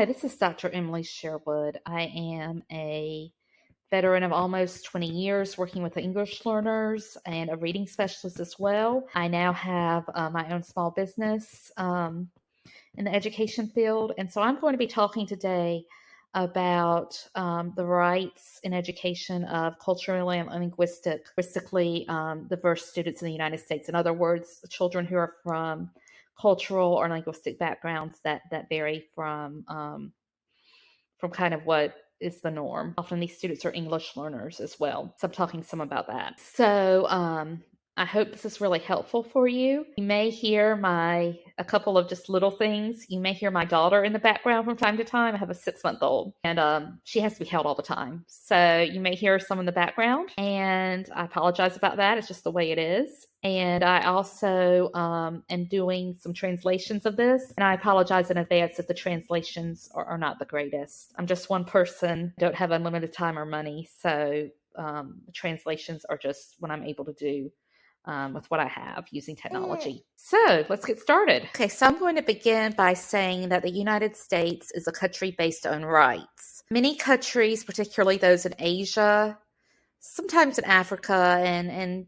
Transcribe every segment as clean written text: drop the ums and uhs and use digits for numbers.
Hi, this is Dr. Emily Sherwood. I am a veteran of almost 20 years working with English learners and a reading specialist as well. I now have my own small business in the education field. And so I'm going to be talking today about the rights in education of culturally and linguistically diverse students in the United States. In other words, children who are from cultural or linguistic backgrounds that vary from kind of what is the norm. Often these students are English learners as well. So I'm talking some about that. So I hope this is really helpful for you. You may hear a couple of just little things. You may hear my daughter in the background from time to time. I have a 6-month-old and she has to be held all the time. So you may hear some in the background and I apologize about that. It's just the way it is. And I also am doing some translations of this. And I apologize in advance if the translations are not the greatest. I'm just one person, don't have unlimited time or money. So the translations are just what I'm able to do with what I have using technology. So let's get started. Okay, so I'm going to begin by saying that the United States is a country based on rights. Many countries, particularly those in Asia, sometimes in Africa, and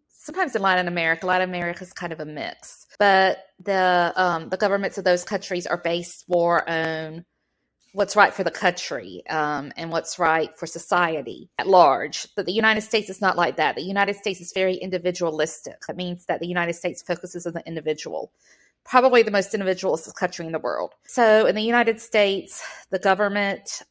sometimes in Latin America. Latin America is kind of a mix. But the governments of those countries are based more on what's right for the country and what's right for society at large. But the United States is not like that. The United States is very individualistic. That means that the United States focuses on the individual, probably the most individualistic country in the world. So in the United States, the government,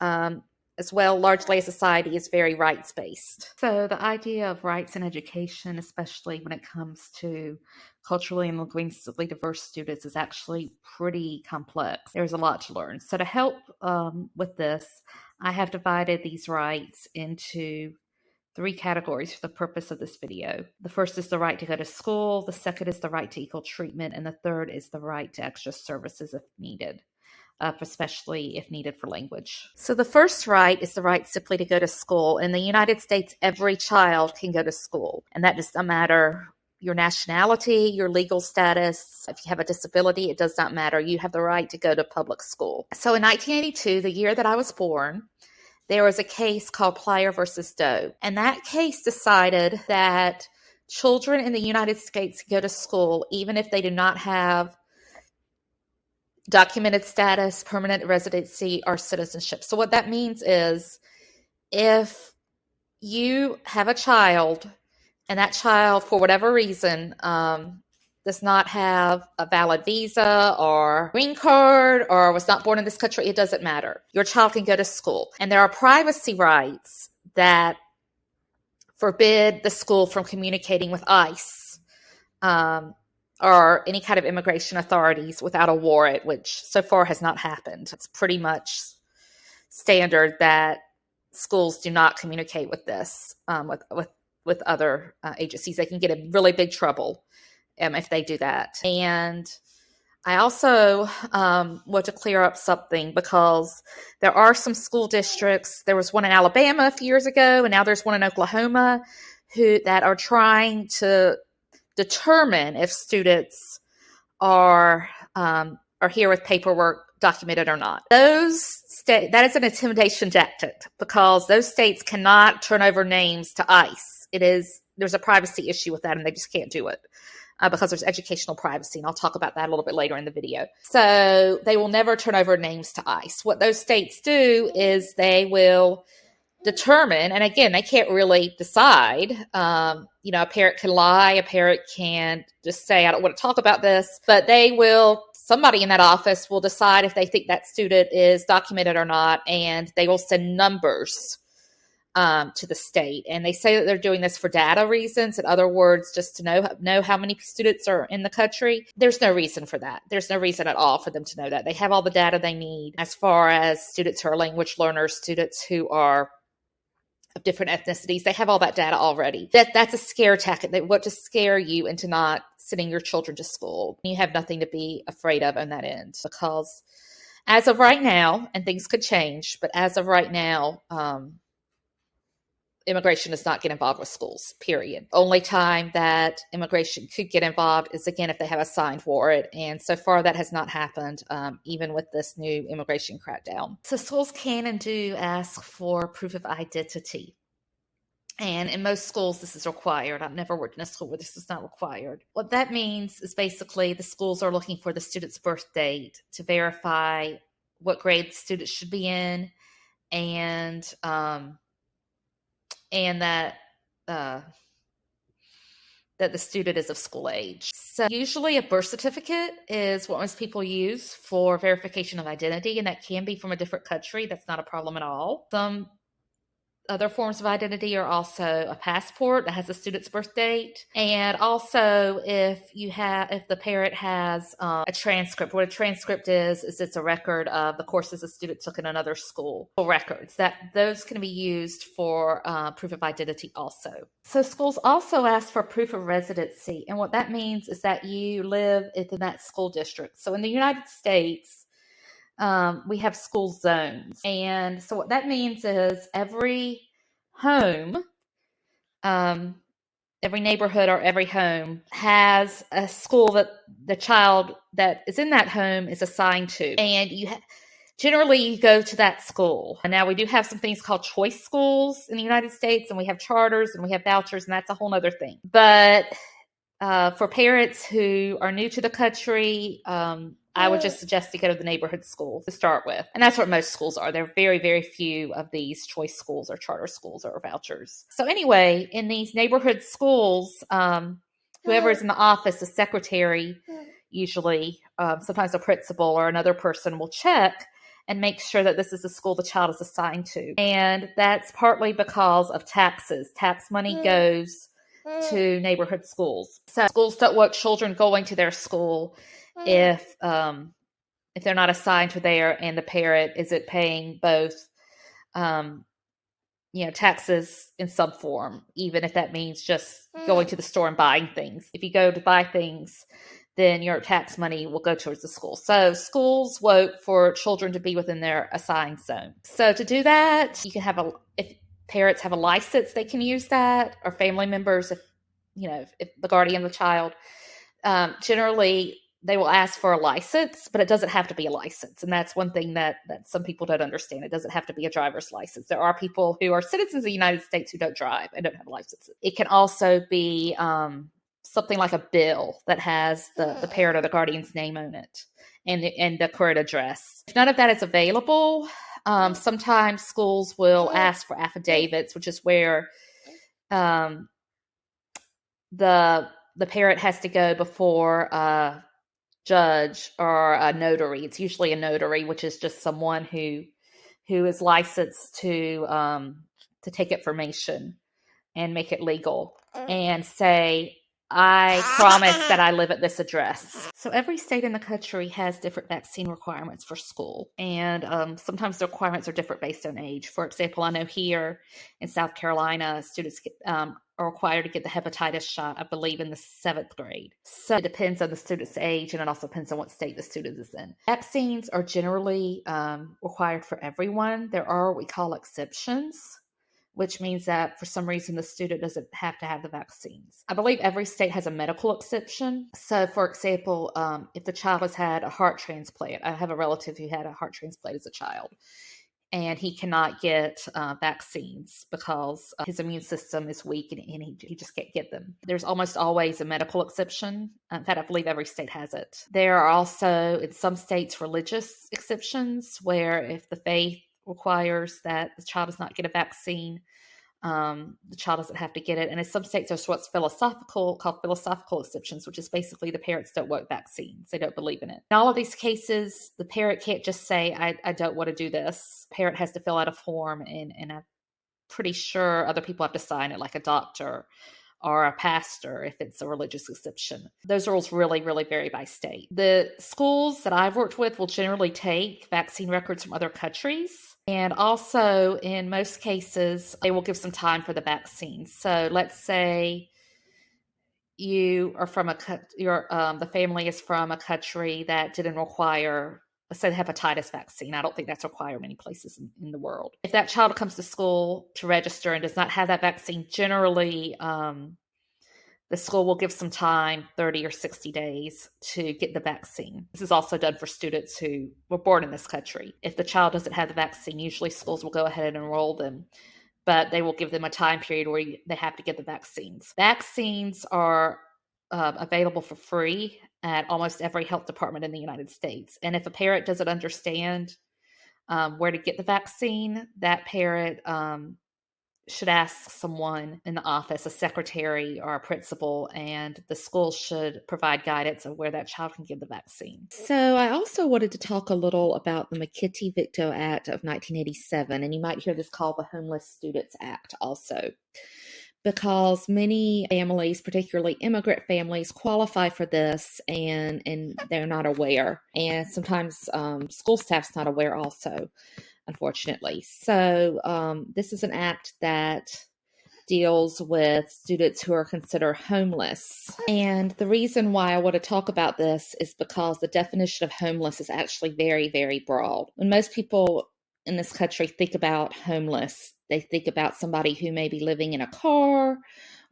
as well, largely a society, is very rights-based. So the idea of rights in education, especially when it comes to culturally and linguistically diverse students, is actually pretty complex. There's a lot to learn. So to help with this, I have divided these rights into 3 categories for the purpose of this video. The first is the right to go to school, the second is the right to equal treatment, and the third is the right to extra services if needed. Especially if needed for language. So the first right is the right simply to go to school. In the United States, every child can go to school, and that does not matter your nationality, your legal status. If you have a disability, it does not matter. You have the right to go to public school. So in 1982, the year that I was born, there was a case called Plyer versus Doe, and that case decided that children in the United States go to school even if they do not have documented status, permanent residency, or citizenship. So what that means is if you have a child and that child, for whatever reason, does not have a valid visa or green card or was not born in this country, it doesn't matter. Your child can go to school. And there are privacy rights that forbid the school from communicating with ICE. Or any kind of immigration authorities without a warrant, which so far has not happened. It's pretty much standard that schools do not communicate with this, with other agencies. They can get in really big trouble if they do that. And I also want to clear up something because there are some school districts. There was one in Alabama a few years ago, and now there's one in Oklahoma that are trying to determine if students are here with paperwork documented or not. That is an intimidation tactic because those states cannot turn over names to ICE. There's a privacy issue with that, and they just can't do it because there's educational privacy, and I'll talk about that a little bit later in the video. So they will never turn over names to ICE. What those states do is they will determine, and again, they can't really decide. A parent can lie, a parent can just say, I don't want to talk about this, but somebody in that office will decide if they think that student is documented or not, and they will send numbers to the state. And they say that they're doing this for data reasons. In other words, just to know how many students are in the country. There's no reason for that. There's no reason at all for them to know that. They have all the data they need as far as students who are language learners, students who are of different ethnicities. They have all that data already. That's a scare tactic. They want to scare you into not sending your children to school. You have nothing to be afraid of on that end, because as of right now, and things could change, but as of right now, immigration does not get involved with schools, period. Only time that immigration could get involved is, again, if they have a signed warrant. And so far, that has not happened, even with this new immigration crackdown. So schools can and do ask for proof of identity. And in most schools, this is required. I've never worked in a school where this is not required. What that means is basically the schools are looking for the student's birth date to verify what grade the student should be in, and that that the student is of school age. So usually a birth certificate is what most people use for verification of identity, and that can be from a different country. That's not a problem at all. Some other forms of identity are also a passport that has a student's birth date, and also if the parent has a transcript. What a transcript is it's a record of the courses a student took in another school. Records those can be used for proof of identity also. So schools also ask for proof of residency, and what that means is that you live in that school district. So in the United States, we have school zones. And so what that means is every home, every neighborhood or every home has a school that the child that is in that home is assigned to. And generally you go to that school. And now we do have some things called choice schools in the United States, and we have charters and we have vouchers, and that's a whole other thing. But for parents who are new to the country, I would just suggest to go to the neighborhood school to start with. And that's what most schools are. There are very, very few of these choice schools or charter schools or vouchers. So anyway, in these neighborhood schools, whoever is in the office, the secretary, usually, sometimes a principal or another person will check and make sure that this is the school the child is assigned to. And that's partly because of taxes. Tax money goes to neighborhood schools. So schools don't want children going to their school if they're not assigned to there and the parent isn't paying both taxes in some form, even if that means just going to the store and buying things. If you go to buy things, then your tax money will go towards the school. So schools vote for children to be within their assigned zone. So to do that, you can have if parents have a license, they can use that, or family members, if the guardian of the child. Generally, they will ask for a license, but it doesn't have to be a license. And that's one thing that some people don't understand. It doesn't have to be a driver's license. There are people who are citizens of the United States who don't drive and don't have licenses. It can also be something like a bill that has the parent or the guardian's name on it and the current address. If none of that is available, sometimes schools will ask for affidavits, which is where the parent has to go before a judge or a notary. It's usually a notary, which is just someone who is licensed to take information and make it legal, and say, I promise that I live at this address. So every state in the country has different vaccine requirements for school. And sometimes the requirements are different based on age. For example, I know here in South Carolina, students are required to get the hepatitis shot, I believe, in the 7th grade. So it depends on the student's age, and it also depends on what state the student is in. Vaccines are generally required for everyone. There are what we call exceptions, which means that for some reason the student doesn't have to have the vaccines. I believe every state has a medical exception. So, for example, if the child has had a heart transplant, I have a relative who had a heart transplant as a child, and he cannot get vaccines because his immune system is weak and he just can't get them. There's almost always a medical exception. In fact, I believe every state has it. There are also, in some states, religious exceptions where if the faith requires that the child does not get a vaccine, the child doesn't have to get it. And in some states, there's what's called philosophical exceptions, which is basically the parents don't want vaccines. They don't believe in it. In all of these cases, the parent can't just say, I don't want to do this. Parent has to fill out a form, and I'm pretty sure other people have to sign it, like a doctor or a pastor if it's a religious exception. Those rules really, really vary by state. The schools that I've worked with will generally take vaccine records from other countries. And also, in most cases, they will give some time for the vaccine. So let's say you are from the family is from a country that didn't require say the hepatitis vaccine. I don't think that's required many places in the world. If that child comes to school to register and does not have that vaccine, generally the school will give some time, 30 or 60 days, to get the vaccine. This is also done for students who were born in this country. If the child doesn't have the vaccine, usually schools will go ahead and enroll them, but they will give them a time period where they have to get the vaccines. Vaccines are available for free at almost every health department in the United States. And if a parent doesn't understand where to get the vaccine, that parent should ask someone in the office, a secretary or a principal, and the school should provide guidance of where that child can get the vaccine. So I also wanted to talk a little about the McKitty-Victo Act of 1987, and you might hear this called the Homeless Students Act also, because many families, particularly immigrant families, qualify for this and they're not aware. And sometimes school staff's not aware also, unfortunately. So this is an act that deals with students who are considered homeless. And the reason why I want to talk about this is because the definition of homeless is actually very, very broad. When most people in this country think about homeless, they think about somebody who may be living in a car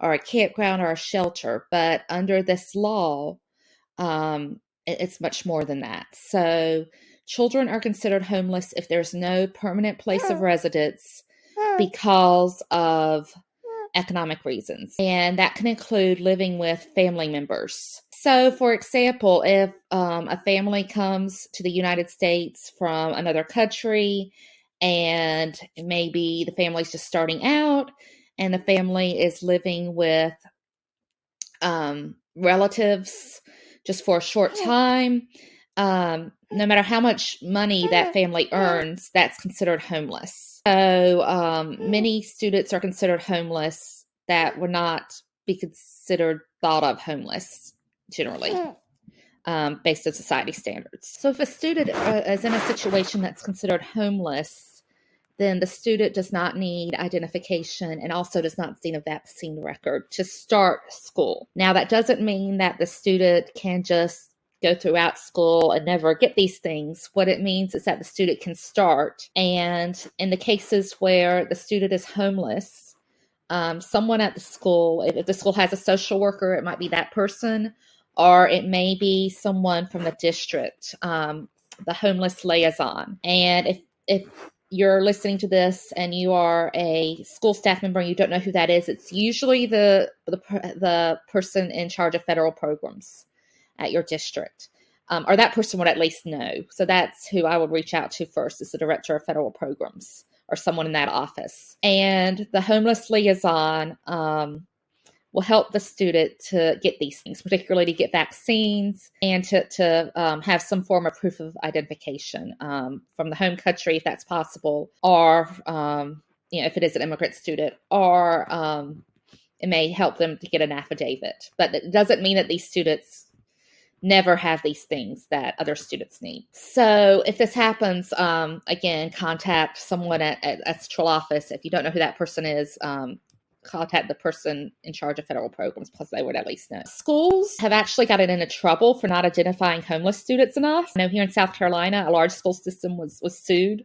or a campground or a shelter. But under this law, it's much more than that. So children are considered homeless if there's no permanent place of residence because of economic reasons. And that can include living with family members. So, for example, if a family comes to the United States from another country, and maybe the family's just starting out, and the family is living with relatives just for a short time, no matter how much money that family earns, that's considered homeless. So many students are considered homeless that would not be considered thought of homeless generally, based on society standards. So if a student is in a situation that's considered homeless, then the student does not need identification and also does not need a vaccine record to start school. Now, that doesn't mean that the student can just go throughout school and never get these things. What it means is that the student can start. And in the cases where the student is homeless, someone at the school, if the school has a social worker, it might be that person, or it may be someone from the district, the homeless liaison. And if you're listening to this and you are a school staff member and you don't know who that is, it's usually the person in charge of federal programs at your district, or that person would at least know. So that's who I would reach out to first, is the director of federal programs or someone in that office. And the homeless liaison will help the student to get these things, particularly to get vaccines and to have some form of proof of identification from the home country, if that's possible, or if it is an immigrant student, or it may help them to get an affidavit. But it doesn't mean that these students never have these things that other students need. So if this happens, again, contact someone at central office. If you don't know who that person is, contact the person in charge of federal programs, because they would at least know. Schools have actually gotten into trouble for not identifying homeless students enough. I know here in South Carolina, a large school system was sued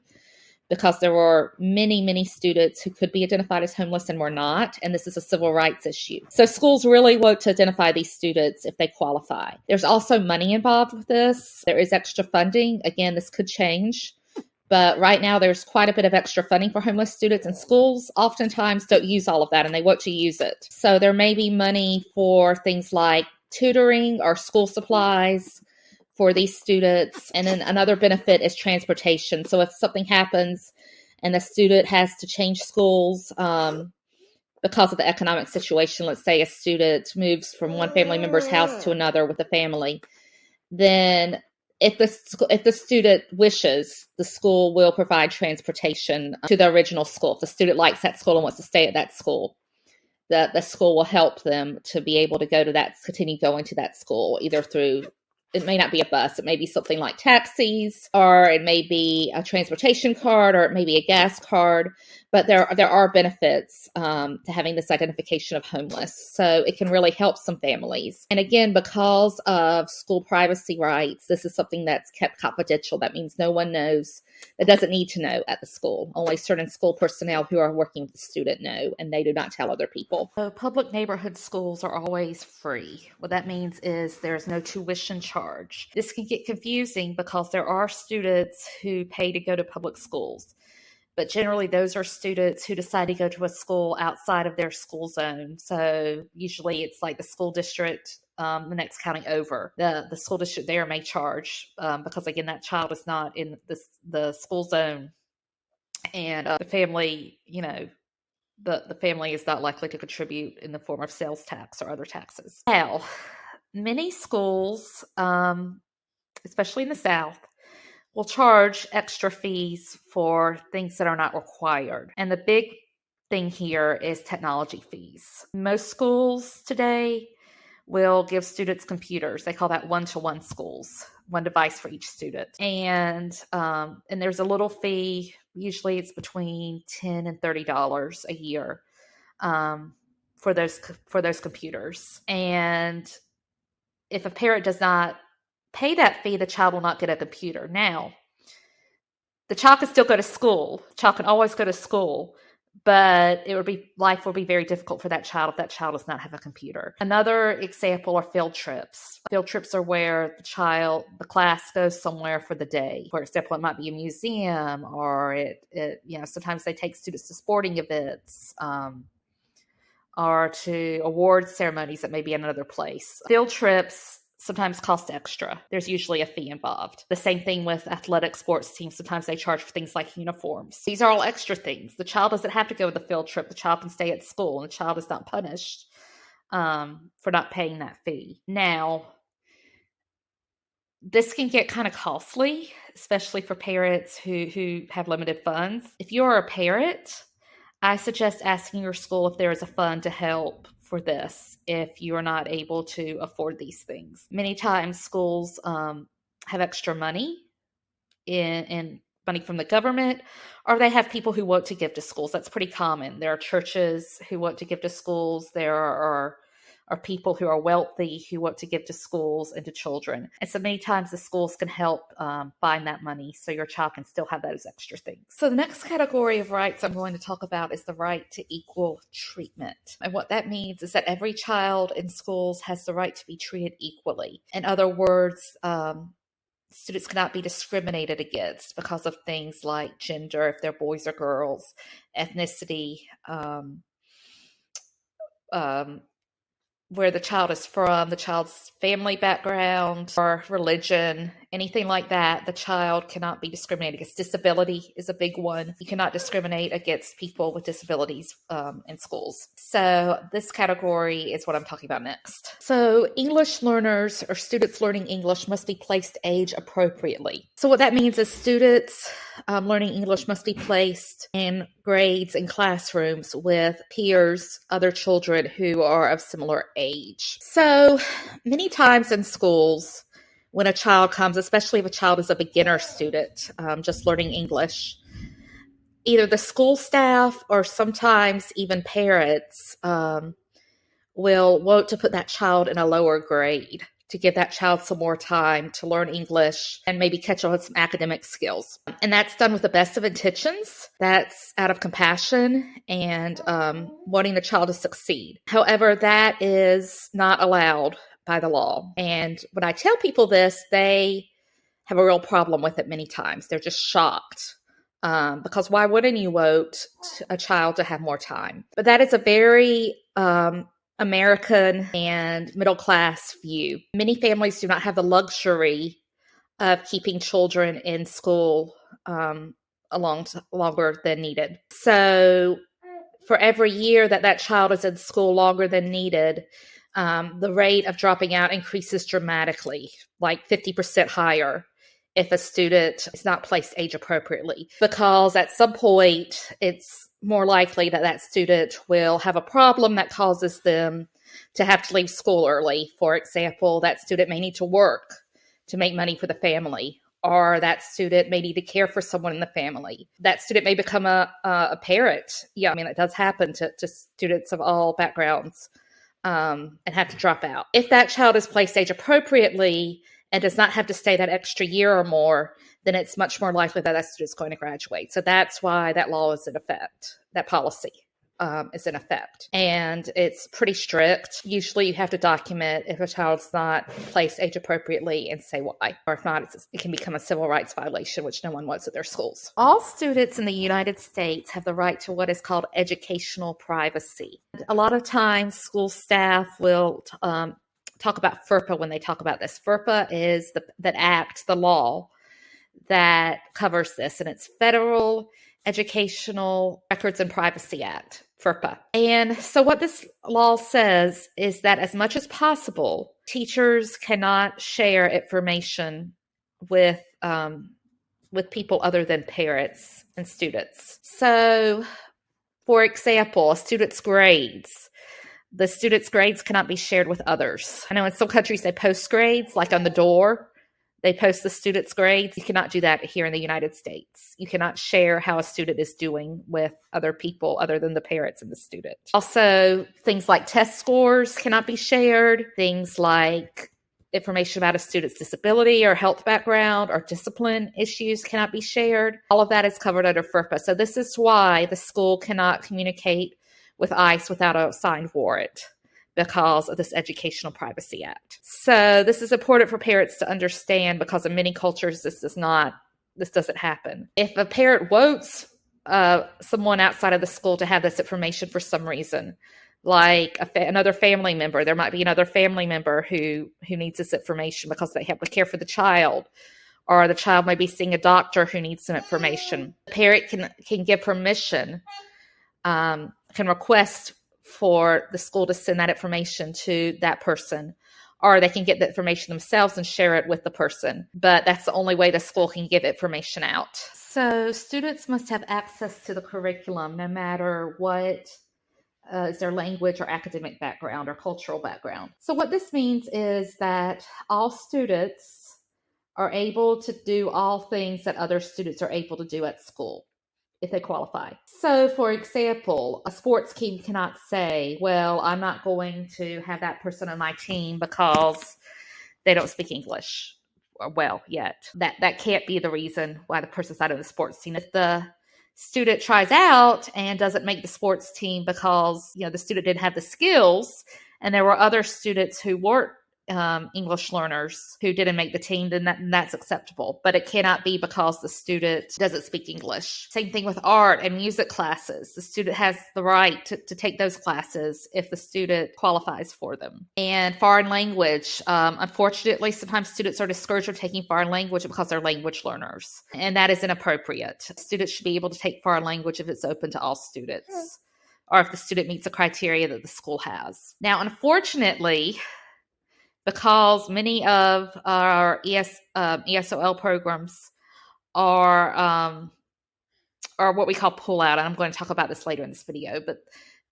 because there were many, many students who could be identified as homeless and were not, and this is a civil rights issue. So schools really want to identify these students if they qualify. There's also money involved with this. There is extra funding. Again, this could change. But right now, there's quite a bit of extra funding for homeless students, and schools oftentimes don't use all of that, and they want to use it. So there may be money for things like tutoring or school supplies for these students. And then another benefit is transportation. So if something happens and the student has to change schools because of the economic situation, let's say a student moves from one family member's house to another with a family, then if the student wishes, the school will provide transportation to the original school. If the student likes that school and wants to stay at that school, the school will help them to be able to continue going to that school, either through, it may not be a bus, it may be something like taxis, or it may be a transportation card, or it may be a gas card. But there are benefits to having this identification of homeless. So it can really help some families. And again, because of school privacy rights, this is something that's kept confidential. That means no one knows, that doesn't need to know at the school. Only certain school personnel who are working with the student know, and they do not tell other people. So public neighborhood schools are always free. What that means is there's no tuition charge. This can get confusing because there are students who pay to go to public schools. But generally, those are students who decide to go to a school outside of their school zone. So usually it's like the school district, the next county over. The school district there may charge because, again, that child is not in the school zone. And the family, the family is not likely to contribute in the form of sales tax or other taxes. Now, many schools, especially in the South, will charge extra fees for things that are not required. And the big thing here is technology fees. Most schools today will give students computers. They call that one-to-one schools, one device for each student. And there's a little fee. Usually it's between $10 and $30 a year for those computers. And if a parent does not pay that fee, the child will not get a computer. Now, the child can still go to school. The child can always go to school, but life will be very difficult for that child if that child does not have a computer. Another example are field trips. Field trips are where the class goes somewhere for the day. For example, it might be a museum, or sometimes they take students to sporting events, or to award ceremonies that may be in another place. Field trips sometimes cost extra. There's usually a fee involved. The same thing with athletic sports teams. Sometimes they charge for things like uniforms. These are all extra things. The child doesn't have to go to the field trip. The child can stay at school, and the child is not punished for not paying that fee. Now, this can get kind of costly, especially for parents who have limited funds. If you're a parent, I suggest asking your school if there is a fund to help for this if you are not able to afford these things. Many times schools have extra money in money from the government, or they have people who want to give to schools. That's pretty common. There are churches who want to give to schools. There are people who are wealthy who want to give to schools and to children. And so many times the schools can help find that money so your child can still have those extra things. So the next category of rights I'm going to talk about is the right to equal treatment. And what that means is that every child in schools has the right to be treated equally. In other words, students cannot be discriminated against because of things like gender, if they're boys or girls, ethnicity, where the child is from, the child's family background, or religion, anything like that. The child cannot be discriminated against. Disability is a big one. You cannot discriminate against people with disabilities in schools. So this category is what I'm talking about next. So English learners or students learning English must be placed age appropriately. So what that means is students learning English must be placed in grades and classrooms with peers, other children who are of similar age. So many times in schools, when a child comes, especially if a child is a beginner student, just learning English, either the school staff or sometimes even parents will want to put that child in a lower grade to give that child some more time to learn English and maybe catch on with some academic skills. And that's done with the best of intentions. That's out of compassion and wanting the child to succeed. However, that is not allowed by the law. And when I tell people this, they have a real problem with it many times. They're just shocked because why wouldn't you want a child to have more time? But that is a very American and middle-class view. Many families do not have the luxury of keeping children in school longer than needed. So for every year that child is in school longer than needed, the rate of dropping out increases dramatically, like 50% higher if a student is not placed age appropriately, because at some point it's more likely that student will have a problem that causes them to have to leave school early. For example, that student may need to work to make money for the family, or that student may need to care for someone in the family. That student may become a parent. Yeah, I mean, it does happen to students of all backgrounds, and have to drop out. If that child is placed age appropriately and does not have to stay that extra year or more, then it's much more likely that that student's going to graduate. So that's why that law is in effect, that policy is in effect. And it's pretty strict. Usually you have to document if a child's not placed age appropriately and say why. Or if not, it can become a civil rights violation, which no one wants at their schools. All students in the United States have the right to what is called educational privacy. A lot of times school staff will talk about FERPA when they talk about this. FERPA is the law that covers this, and it's Federal Educational Records and Privacy Act, FERPA. And so what this law says is that as much as possible, teachers cannot share information with people other than parents and students. So, for example, a student's grades. The student's grades cannot be shared with others. I know in some countries they post grades, like on the door. They post the student's grades. You cannot do that here in the United States. You cannot share how a student is doing with other people other than the parents and the student. Also, things like test scores cannot be shared. Things like information about a student's disability or health background or discipline issues cannot be shared. All of that is covered under FERPA. So this is why the school cannot communicate with ICE without a signed warrant, because of this Educational Privacy Act. So this is important for parents to understand, because in many cultures this doesn't happen. If a parent votes someone outside of the school to have this information for some reason, like another family member, there might be another family member who needs this information because they have to care for the child, or the child may be seeing a doctor who needs some information. The parent can give permission, can request for the school to send that information to that person, or they can get the information themselves and share it with the person. But that's the only way the school can give information out. So students must have access to the curriculum no matter what is their language or academic background or cultural background. So what this means is that all students are able to do all things that other students are able to do at school, if they qualify. So, for example, a sports team cannot say, well, I'm not going to have that person on my team because they don't speak English well yet. That can't be the reason why the person's not on the sports team. If the student tries out and doesn't make the sports team because the student didn't have the skills, and there were other students who weren't English learners who didn't make the team, then that's acceptable. But it cannot be because the student doesn't speak English. Same thing with art and music classes. The student has the right to take those classes if the student qualifies for them. And foreign language, unfortunately, sometimes students are discouraged from taking foreign language because they're language learners. And that is inappropriate. Students should be able to take foreign language if it's open to all students, or if the student meets the criteria that the school has. Now, unfortunately, because many of our ESOL programs are what we call pull out, and I'm going to talk about this later in this video, but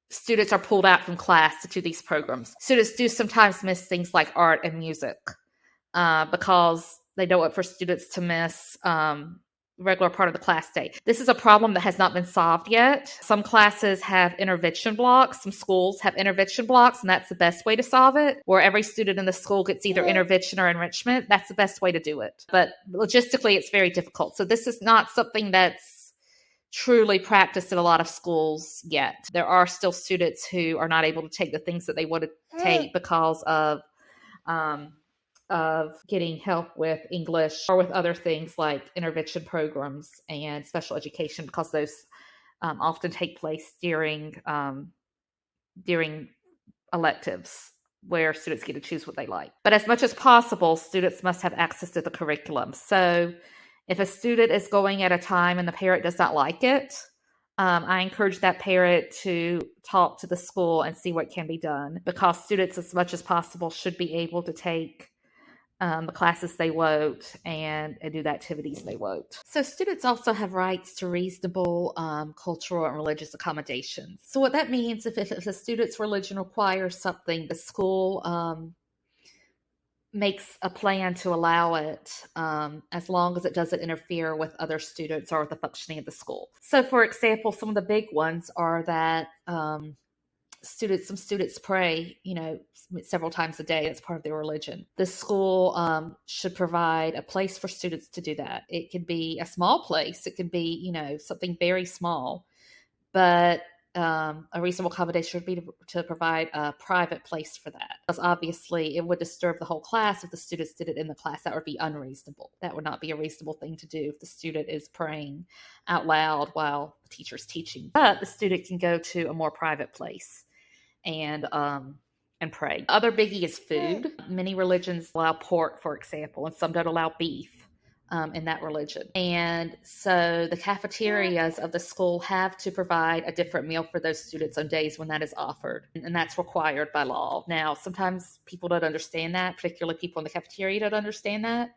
students are pulled out from class to these programs. Students do sometimes miss things like art and music because they don't want for students to miss regular part of the class day. This is a problem that has not been solved yet. Some classes have intervention blocks. Some schools have intervention blocks, and that's the best way to solve it, where every student in the school gets either intervention or enrichment. That's the best way to do it. But logistically, it's very difficult. So this is not something that's truly practiced in a lot of schools yet. There are still students who are not able to take the things that they want to take because of getting help with English or with other things like intervention programs and special education, because those often take place during electives where students get to choose what they like. But as much as possible, students must have access to the curriculum. So if a student is going at a time and the parent does not like it, I encourage that parent to talk to the school and see what can be done, because students, as much as possible, should be able to take the classes they want and do the activities they want. So students also have rights to reasonable cultural and religious accommodations. So what that means, if a student's religion requires something, the school makes a plan to allow it as long as it doesn't interfere with other students or with the functioning of the school. So, for example, some of the big ones are that some students pray, several times a day. That's part of their religion. The school should provide a place for students to do that. It could be a small place. It could be, something very small, but a reasonable accommodation would be to provide a private place for that. Because obviously it would disturb the whole class if the students did it in the class. That would be unreasonable. That would not be a reasonable thing to do if the student is praying out loud while the teacher's teaching. But the student can go to a more private place and pray. Other biggie is food. Many religions allow pork, for example, and some don't allow beef in that religion. And so the cafeterias of the school have to provide a different meal for those students on days when that is offered. And that's required by law. Now, sometimes people don't understand that, particularly people in the cafeteria don't understand that.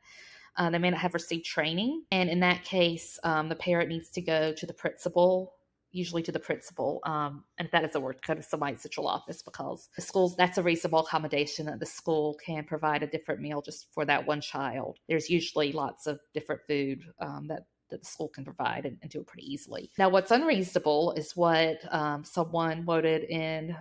They may not have received training. And in that case, the parent needs to go to the principal, usually to the principal, and that is a word, go to somebody's central office, because the schools, that's a reasonable accommodation that the school can provide a different meal just for that one child. There's usually lots of different food that the school can provide and do it pretty easily. Now, what's unreasonable is what someone voted in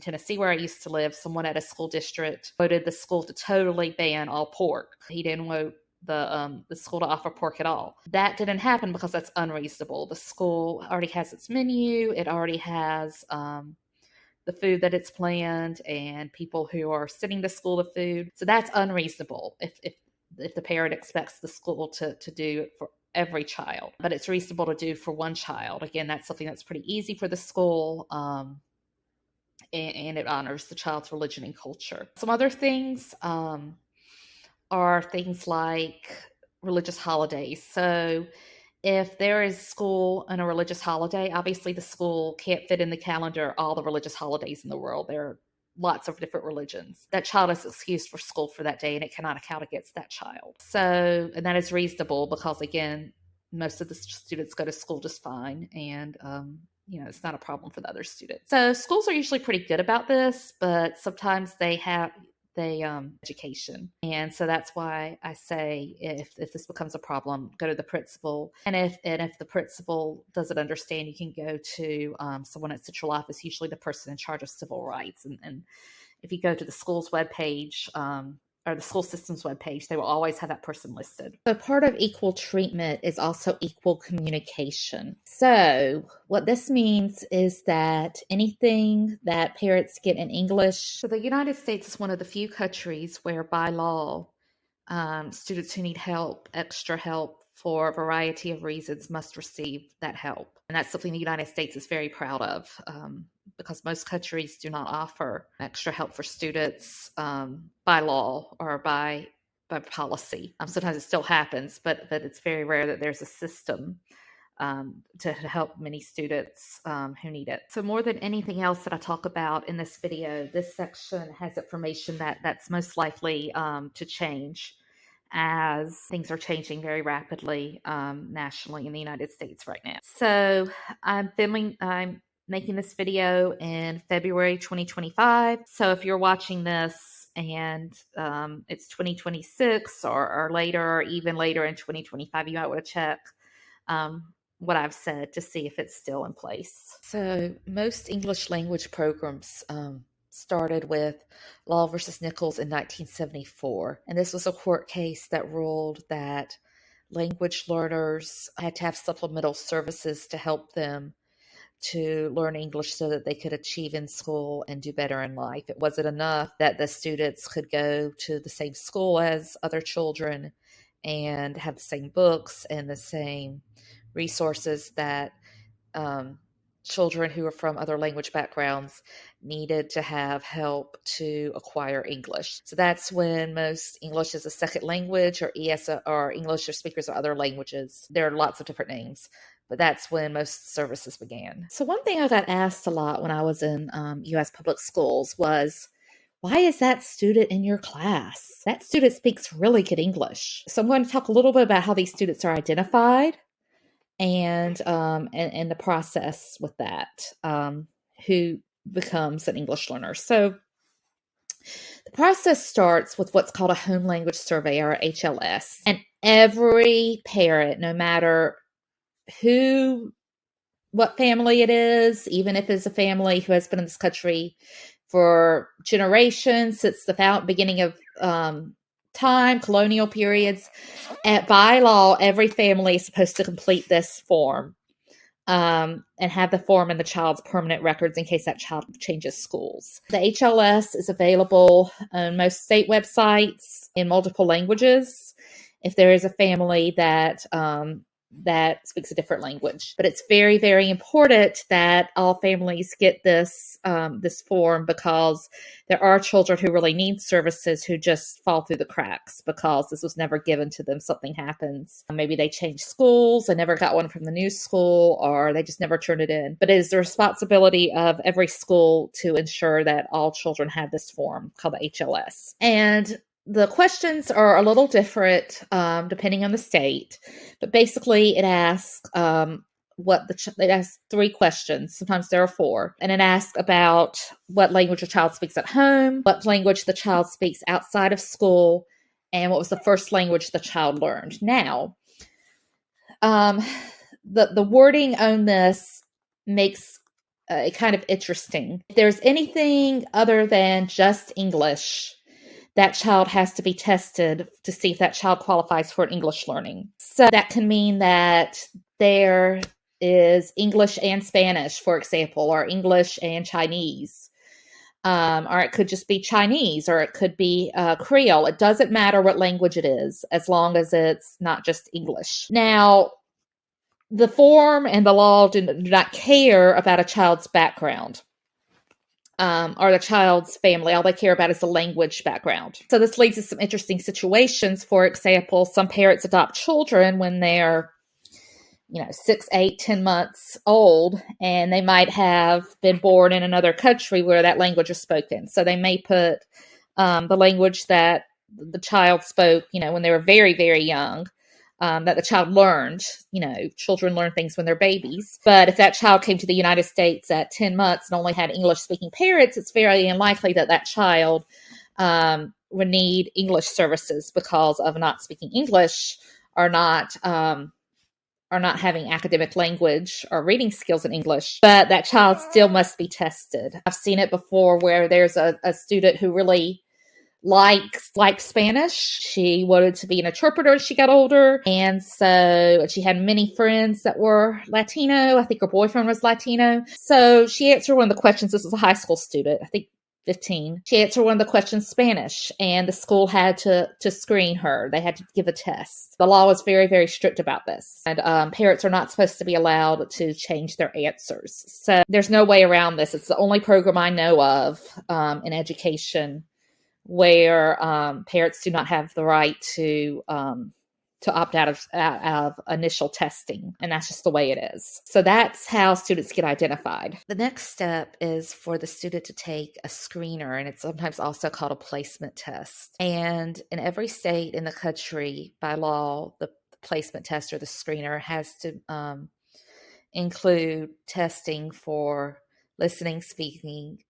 Tennessee, where I used to live. Someone at a school district voted the school to totally ban all pork. He didn't vote the school to offer pork at all. That didn't happen because that's unreasonable. The school already has its menu. It already has the food that it's planned and people who are sending the school the food. So that's unreasonable if the parent expects the school to do it for every child. But it's reasonable to do for one child. Again, that's something that's pretty easy for the school. And it honors the child's religion and culture. Some other things are things like religious holidays. So if there is school on a religious holiday, obviously the school can't fit in the calendar all the religious holidays in the world. There are lots of different religions. That child is excused for school for that day, and it cannot account against that child. So, and that is reasonable because, again, most of the students go to school just fine, and it's not a problem for the other students. So schools are usually pretty good about this, but sometimes they education. And so that's why I say if this becomes a problem, go to the principal. And if the principal doesn't understand, you can go to someone at central office, usually the person in charge of civil rights. And if you go to the school's webpage, or the school system's webpage, they will always have that person listed. So part of equal treatment is also equal communication. So what this means is that anything that parents get in English, so the United States is one of the few countries where by law, students who need help, extra help for a variety of reasons must receive that help. And that's something the United States is very proud of. Because most countries do not offer extra help for students by law or by policy. Sometimes it still happens, but it's very rare that there's a system to help many students who need it. So more than anything else that I talk about in this video, this section has information that's most likely to change as things are changing very rapidly nationally in the United States right now. So I'm making this video in February 2025. So if you're watching this and it's 2026 or later, or even later in 2025, you might want to check what I've said to see if it's still in place. So most English language programs started with Law versus Nichols in 1974. And this was a court case that ruled that language learners had to have supplemental services to help them to learn English so that they could achieve in school and do better in life. It wasn't enough that the students could go to the same school as other children and have the same books and the same resources that children who are from other language backgrounds needed to have help to acquire English. So that's when most English as a second language or or English or speakers of other languages. There are lots of different names, but that's when most services began. So one thing I got asked a lot when I was in U.S. public schools was, why is that student in your class? That student speaks really good English. So I'm going to talk a little bit about how these students are identified and the process with that, who becomes an English learner. So The process starts with what's called a home language survey, or HLS. And every parent, no matter what family it is, even if it's a family who has been in this country for generations, since the beginning of time, colonial periods, by law, every family is supposed to complete this form. And have the form in the child's permanent records in case that child changes schools. The HLS is available on most state websites in multiple languages if there is a family that speaks a different language. But it's very, very important that all families get this form, because there are children who really need services who just fall through the cracks because this was never given to them. Something happens. Maybe they changed schools and never got one from the new school, or they just never turned it in. But it is the responsibility of every school to ensure that all children have this form called the HLS. And the questions are a little different depending on the state, but basically it asks it asks 3 questions. Sometimes there are 4, and it asks about what language the child speaks at home, what language the child speaks outside of school, and what was the first language the child learned. Now, the wording on this makes it kind of interesting. If there's anything other than just English, that child has to be tested to see if that child qualifies for English learning. So that can mean that there is English and Spanish, for example, or English and Chinese. Or it could just be Chinese, or it could be Creole. It doesn't matter what language it is, as long as it's not just English. Now, the form and the law do not care about a child's background. Or the child's family. All they care about is the language background. So this leads to some interesting situations. For example, some parents adopt children when they're 6, 8, 10 months old, and they might have been born in another country where that language is spoken. So they may put the language that the child spoke, when they were very, very young, that the child learned. Children learn things when they're babies. But if that child came to the United States at 10 months and only had English-speaking parents, it's very unlikely that that child would need English services because of not speaking English, or not having academic language or reading skills in English. But that child still must be tested. I've seen it before where there's a student who really likes Spanish. She wanted to be an interpreter as she got older. And so she had many friends that were Latino. I think her boyfriend was Latino. So she answered one of the questions. This was a high school student, I think 15. She answered one of the questions Spanish, and the school had to screen her. They had to give a test. The law was very, very strict about this. And parents are not supposed to be allowed to change their answers. So there's no way around this. It's the only program I know of in education where parents do not have the right to opt out of initial testing. And that's just the way it is. So that's how students get identified. The next step is for the student to take a screener, and it's sometimes also called a placement test. And in every state in the country, by law, the placement test, or the screener, has to include testing for listening, speaking,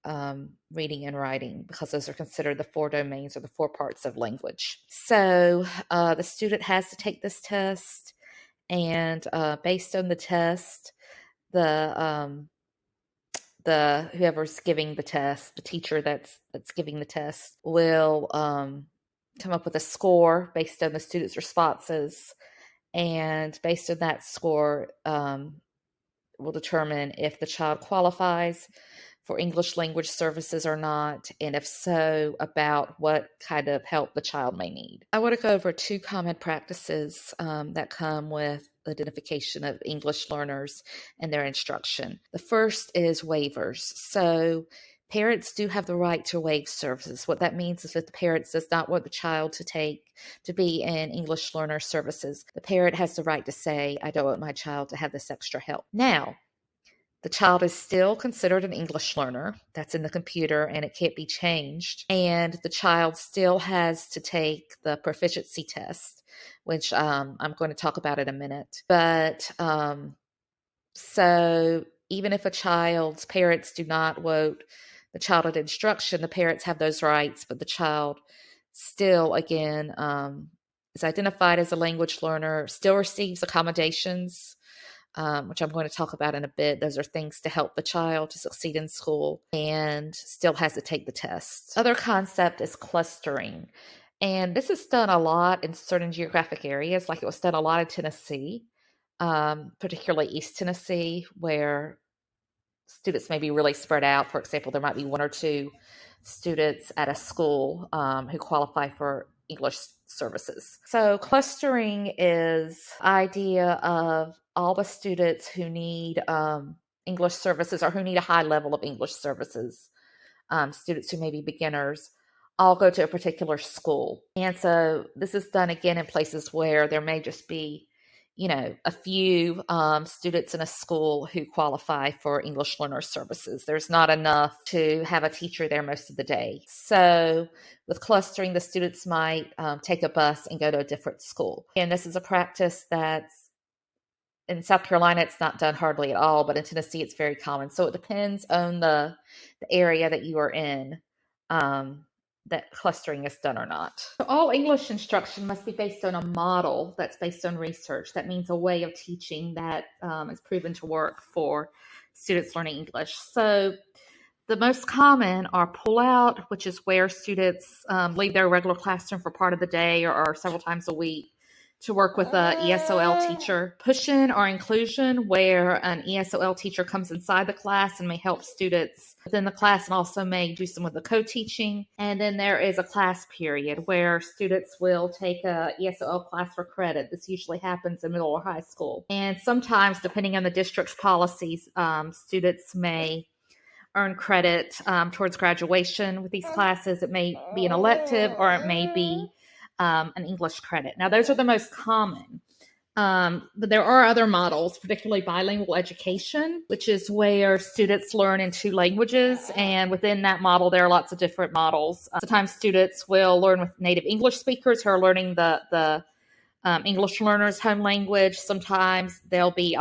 reading, and writing, because those are considered the 4 domains, or the 4 parts of language. So the student has to take this test, and based on the test, the whoever's giving the test, the teacher that's giving the test, will come up with a score based on the student's responses, and based on that score, will determine if the child qualifies for English language services or not, and if so, about what kind of help the child may need. I want to go over 2 common practices that come with identification of English learners and their instruction. The first is waivers. So parents do have the right to waive services. What that means is if the parent does not want the child to be in English learner services, the parent has the right to say, I don't want my child to have this extra help. Now, the child is still considered an English learner. That's in the computer, and it can't be changed. And the child still has to take the proficiency test, which I'm going to talk about in a minute. But so even if a child's parents do not want the child at instruction, the parents have those rights, but the child still, again, is identified as a language learner, still receives accommodations, which I'm going to talk about in a bit. Those are things to help the child to succeed in school, and still has to take the test. Other concept is clustering. And this is done a lot in certain geographic areas, like it was done a lot in Tennessee, particularly East Tennessee, where students may be really spread out. For example, there might be one or two students at a school who qualify for English services. So clustering is the idea of all the students who need English services or who need a high level of English services, students who may be beginners, all go to a particular school. And so this is done again in places where there may just be, a few students in a school who qualify for English learner services. There's not enough to have a teacher there most of the day. So with clustering, the students might take a bus and go to a different school. And this is a practice that's in South Carolina, it's not done hardly at all, but in Tennessee, it's very common. So it depends on the area that you are in, that clustering is done or not. So all English instruction must be based on a model that's based on research. That means a way of teaching that is proven to work for students learning English. So the most common are pull-out, which is where students leave their regular classroom for part of the day or several times a week to work with an ESOL teacher. Push-in or inclusion, where an ESOL teacher comes inside the class and may help students within the class and also may do some of the co-teaching. And then there is a class period where students will take a ESOL class for credit. This usually happens in middle or high school. And sometimes, depending on the district's policies, students may earn credit towards graduation with these classes. It may be an elective or it may be an English credit. Now, those are the most common. But there are other models, particularly bilingual education, which is where students learn in two languages. And within that model, there are lots of different models. Sometimes students will learn with native English speakers who are learning the English learners' home language. Sometimes they'll be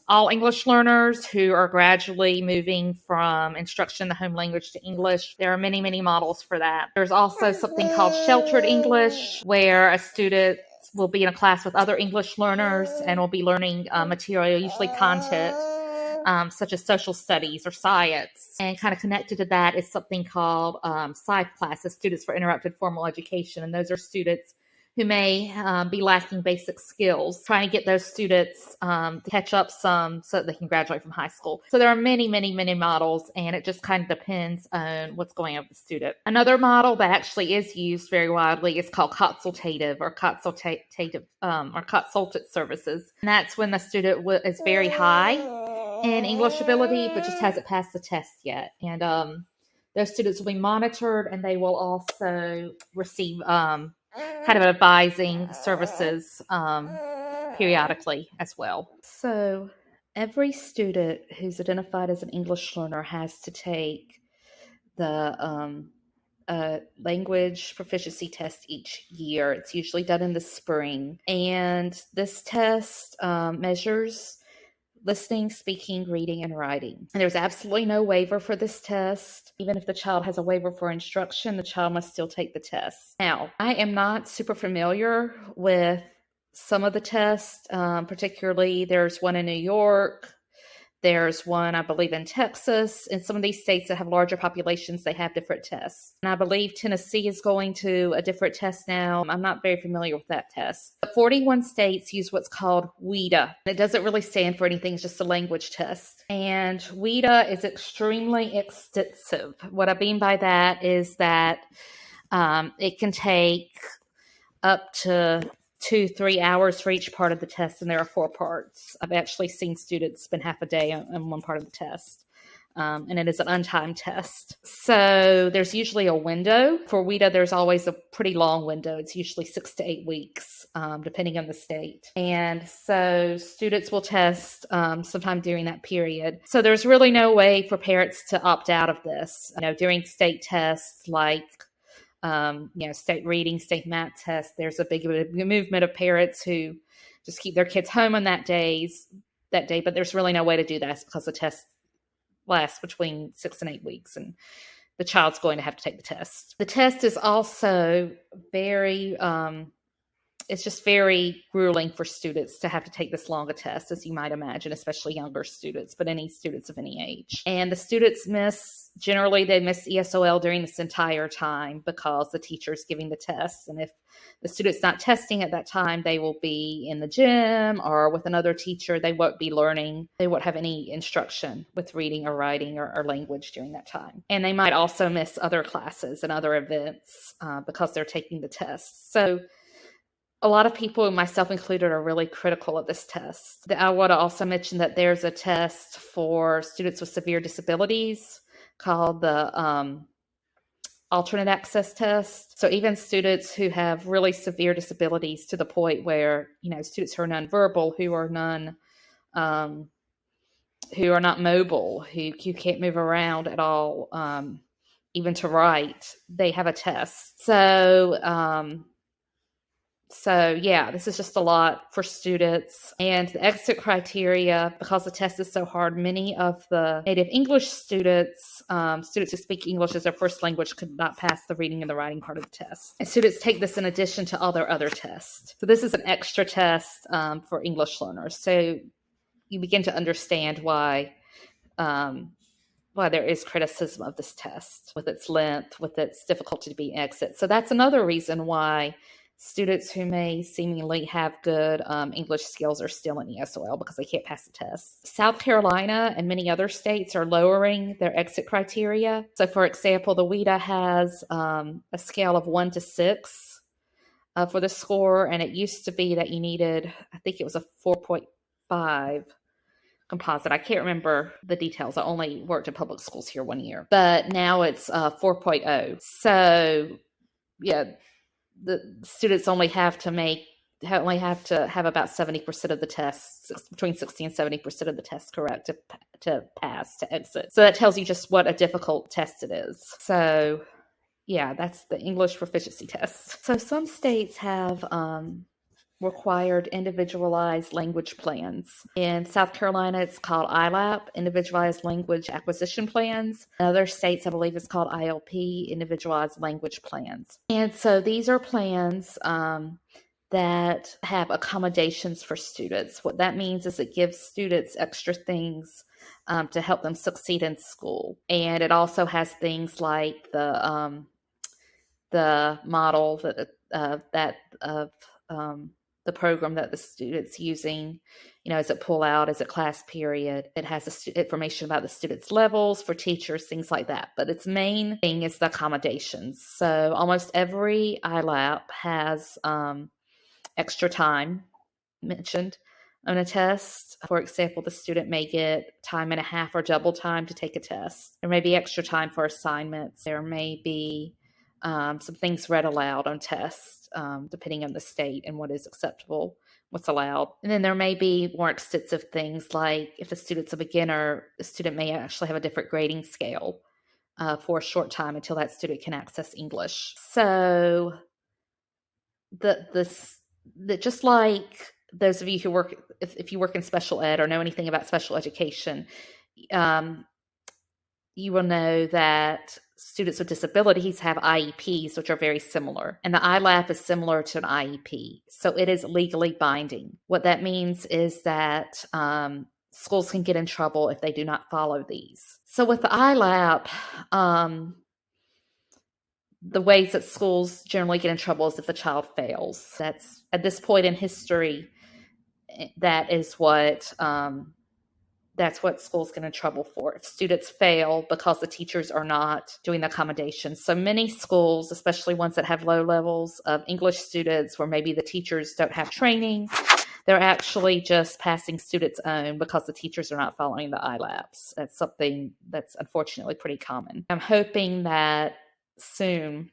all English learners who are gradually moving from instruction in the home language to English. There are many, many models for that. There's also something called sheltered English, where a student will be in a class with other English learners and will be learning material, usually content, such as social studies or science. And kind of connected to that is something called SIFE classes, Students for Interrupted Formal Education. And those are students who may be lacking basic skills, trying to get those students to catch up some so that they can graduate from high school. So there are many, many, many models, and it just kind of depends on what's going on with the student. Another model that actually is used very widely is called consultative or consultant services. And that's when the student is very high in English ability, but just hasn't passed the test yet. And those students will be monitored, and they will also receive kind of advising services periodically as well. So every student who's identified as an English learner has to take the language proficiency test each year. It's usually done in the spring. And this test measures listening, speaking, reading, and writing. And there's absolutely no waiver for this test. Even if the child has a waiver for instruction, the child must still take the test. Now, I am not super familiar with some of the tests, particularly there's one in New York. There's one, I believe, in Texas. In some of these states that have larger populations, they have different tests. And I believe Tennessee is going to a different test now. I'm not very familiar with that test. But 41 states use what's called WIDA. It doesn't really stand for anything. It's just a language test. And WIDA is extremely extensive. What I mean by that is that it can take up to 2-3 hours for each part of the test, and there are 4 parts. I've actually seen students spend half a day on one part of the test, and it is an untimed test. So there's usually a window. For WIDA, there's always a pretty long window. It's usually 6 to 8 weeks, depending on the state. And so students will test sometime during that period. So there's really no way for parents to opt out of this. During state tests like state reading, state math tests, there's a big movement of parents who just keep their kids home on that day, but there's really no way to do that because the test lasts between 6 and 8 weeks, and the child's going to have to take the test. The test is also very it's just very grueling for students to have to take this long a test, as you might imagine, especially younger students, but any students of any age. And the students generally they miss ESOL during this entire time because the teacher's giving the tests. And if the student's not testing at that time, they will be in the gym or with another teacher. They won't be learning. They won't have any instruction with reading or writing or language during that time. And they might also miss other classes and other events because they're taking the tests. So a lot of people, myself included, are really critical of this test. I want to also mention that there's a test for students with severe disabilities called the alternate access test. So even students who have really severe disabilities to the point where, students who are nonverbal, who are not mobile, who can't move around at all, even to write, they have a test. So yeah, this is just a lot for students. And the exit criteria, because the test is so hard, many of the native English students who speak English as their first language, could not pass the reading and the writing part of the test. And students take this in addition to all their other tests. So this is an extra test for English learners. So you begin to understand why there is criticism of this test, with its length, with its difficulty to be exit. So that's another reason why students who may seemingly have good English skills are still in ESOL, because they can't pass the test. South Carolina and many other states are lowering their exit criteria. So for example, the WIDA has a scale of 1 to 6 for the score, and it used to be that you needed, I think it was a 4.5 composite. I can't remember the details. I only worked in public schools here 1 year, but now it's 4.0. So yeah, the students only have to have about 70% of the tests, between 60 and 70% of the tests correct to pass, to exit. So that tells you just what a difficult test it is. So yeah, that's the English proficiency test. So some states have required individualized language plans. In South Carolina, it's called ILAP, Individualized Language Acquisition Plans. In other states, I believe it's called ILP, Individualized Language Plans. And so these are plans that have accommodations for students. What that means is it gives students extra things to help them succeed in school. And it also has things like the model the program that the student's using, is it pull out, is it class period? It has information about the student's levels for teachers, things like that. But its main thing is the accommodations. So almost every ILAP has extra time mentioned on a test. For example, the student may get time and a half or double time to take a test. There may be extra time for assignments. There may be some things read aloud on tests, depending on the state and what is acceptable, what's allowed. And then there may be more extensive things, like if the student's a beginner, the student may actually have a different grading scale for a short time until that student can access English. So just like those of you who work, if you work in special ed or know anything about special education, you will know that students with disabilities have IEPs, which are very similar. And the ILAP is similar to an IEP. So it is legally binding. What that means is that schools can get in trouble if they do not follow these. So with the ILAP, the ways that schools generally get in trouble is if the child fails. That's, at this point in history, that's what schools get in trouble for, if students fail because the teachers are not doing the accommodations. So many schools, especially ones that have low levels of English students where maybe the teachers don't have training, they're actually just passing students on because the teachers are not following the ILAPs. That's something that's unfortunately pretty common. I'm hoping that soon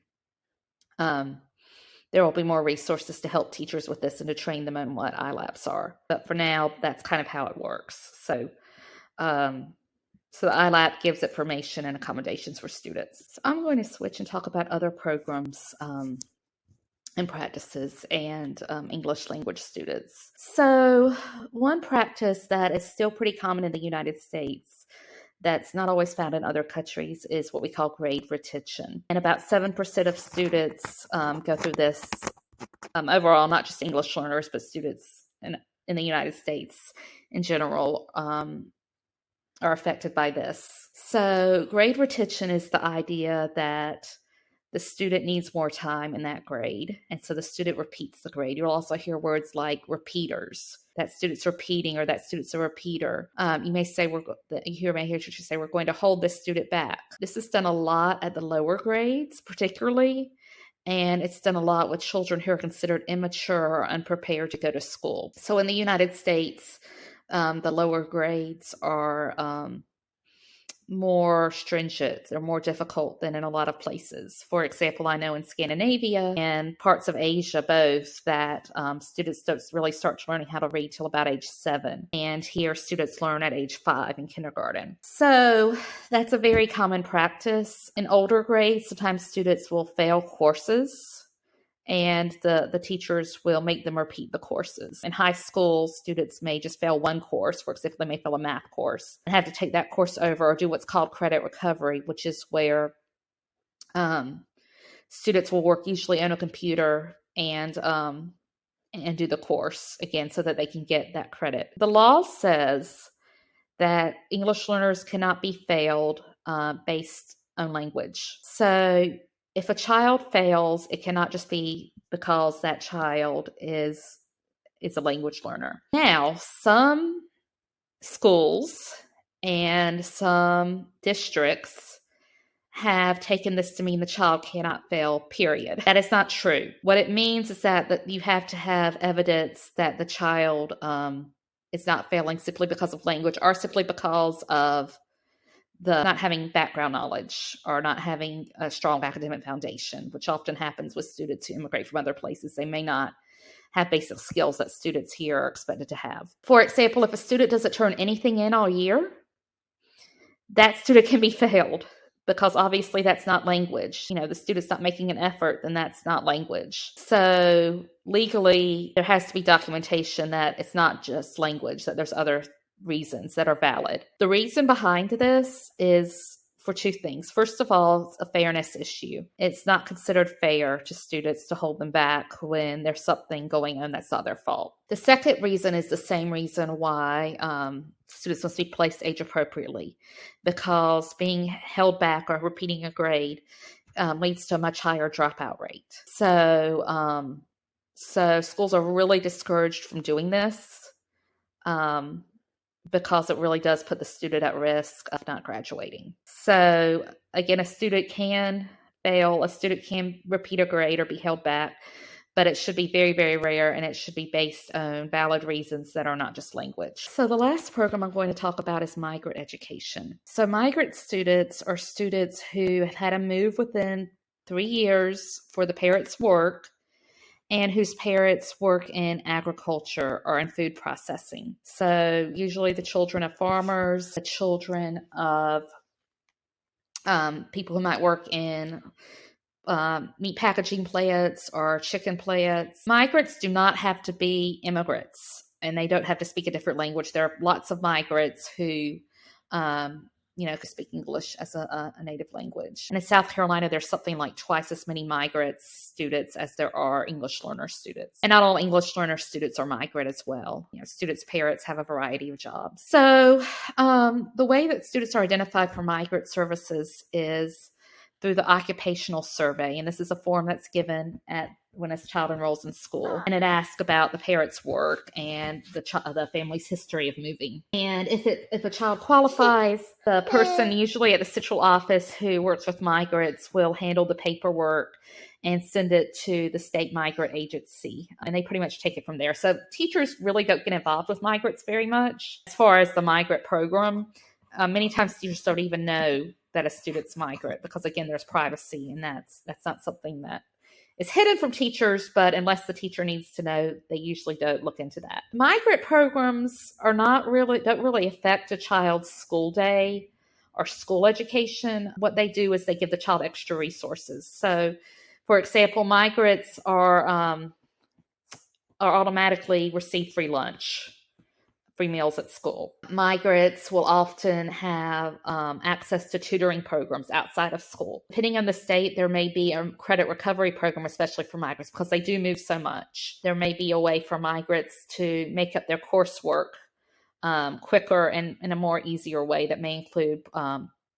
there will be more resources to help teachers with this and to train them on what ILAPs are. But for now, that's kind of how it works. So the ILAP gives information and accommodations for students. So I'm going to switch and talk about other programs and practices and English language students. So one practice that is still pretty common in the United States that's not always found in other countries is what we call grade retention. And about 7% of students go through this overall, not just English learners, but students in the United States in general are affected by this. So grade retention is the idea that the student needs more time in that grade, and so the student repeats the grade. You'll also hear words like repeaters, that student's repeating or that student's a repeater. You may hear teachers say, we're going to hold this student back. This is done a lot at the lower grades, particularly, and it's done a lot with children who are considered immature or unprepared to go to school. So in the United States, the lower grades are more stringent. They're more difficult than in a lot of places. For example, I know in Scandinavia and parts of Asia both that students don't really start learning how to read till about age 7. And here students learn at age 5 in kindergarten. So that's a very common practice. In older grades, sometimes students will fail courses and the teachers will make them repeat the courses. In high school, students may just fail one course. For example, they may fail a math course and have to take that course over or do what's called credit recovery, which is where students will work usually on a computer and do the course again so that they can get that credit. The law says that English learners cannot be failed based on language. So if a child fails, it cannot just be because that child is a language learner. Now, some schools and some districts have taken this to mean the child cannot fail, period. That is not true. What it means is that you have to have evidence that the child is not failing simply because of language or simply because of the not having background knowledge or not having a strong academic foundation, which often happens with students who immigrate from other places. They may not have basic skills that students here are expected to have. For example, if a student doesn't turn anything in all year, that student can be failed because obviously that's not language. The student's not making an effort, then that's not language. So legally, there has to be documentation that it's not just language, that there's other reasons that are valid. The reason behind this is for two things. First of all, it's a fairness issue. It's not considered fair to students to hold them back when there's something going on that's not their fault. The second reason is the same reason why students must be placed age appropriately, because being held back or repeating a grade leads to a much higher dropout rate. So schools are really discouraged from doing this. Because it really does put the student at risk of not graduating. So again, a student can fail, a student can repeat a grade or be held back, but it should be very, very rare, and it should be based on valid reasons that are not just language. So the last program I'm going to talk about is migrant education. So migrant students are students who have had to move within 3 years for the parents' work and whose parents work in agriculture or in food processing. So usually the children of farmers, the children of people who might work in meat packaging plants or chicken plants. Migrants do not have to be immigrants, and they don't have to speak a different language. There are lots of migrants who could speak English as a native language. And in South Carolina, there's something like twice as many migrant students as there are English learner students. And not all English learner students are migrant as well. Students' parents have a variety of jobs. So the way that students are identified for migrant services is through the occupational survey. And this is a form that's given when a child enrolls in school. And it asks about the parents' work and the family's history of moving. And if a child qualifies, the person usually at the central office who works with migrants will handle the paperwork and send it to the state migrant agency. And they pretty much take it from there. So teachers really don't get involved with migrants very much. As far as the migrant program, many times teachers don't even know that a student's migrant because, again, there's privacy, and that's not something that is hidden from teachers, but unless the teacher needs to know, they usually don't look into that. Migrant programs don't really affect a child's school day or school education. What they do is they give the child extra resources. So, for example, migrants are automatically receive free lunch free meals at school. Migrants will often have access to tutoring programs outside of school. Depending on the state, there may be a credit recovery program, especially for migrants, because they do move so much. There may be a way for migrants to make up their coursework quicker and in a more easier way that may include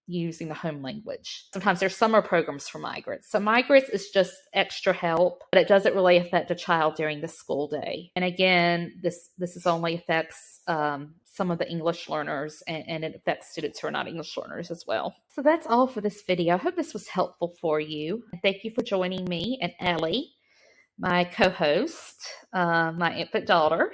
using the home language. Sometimes there's summer programs for migrants. So migrants is just extra help, but it doesn't really affect a child during the school day. And again, this is only affects some of the English learners, and it affects students who are not English learners as well. So that's all for this video. I hope this was helpful for you. And thank you for joining me and Ellie, my co-host, my infant daughter.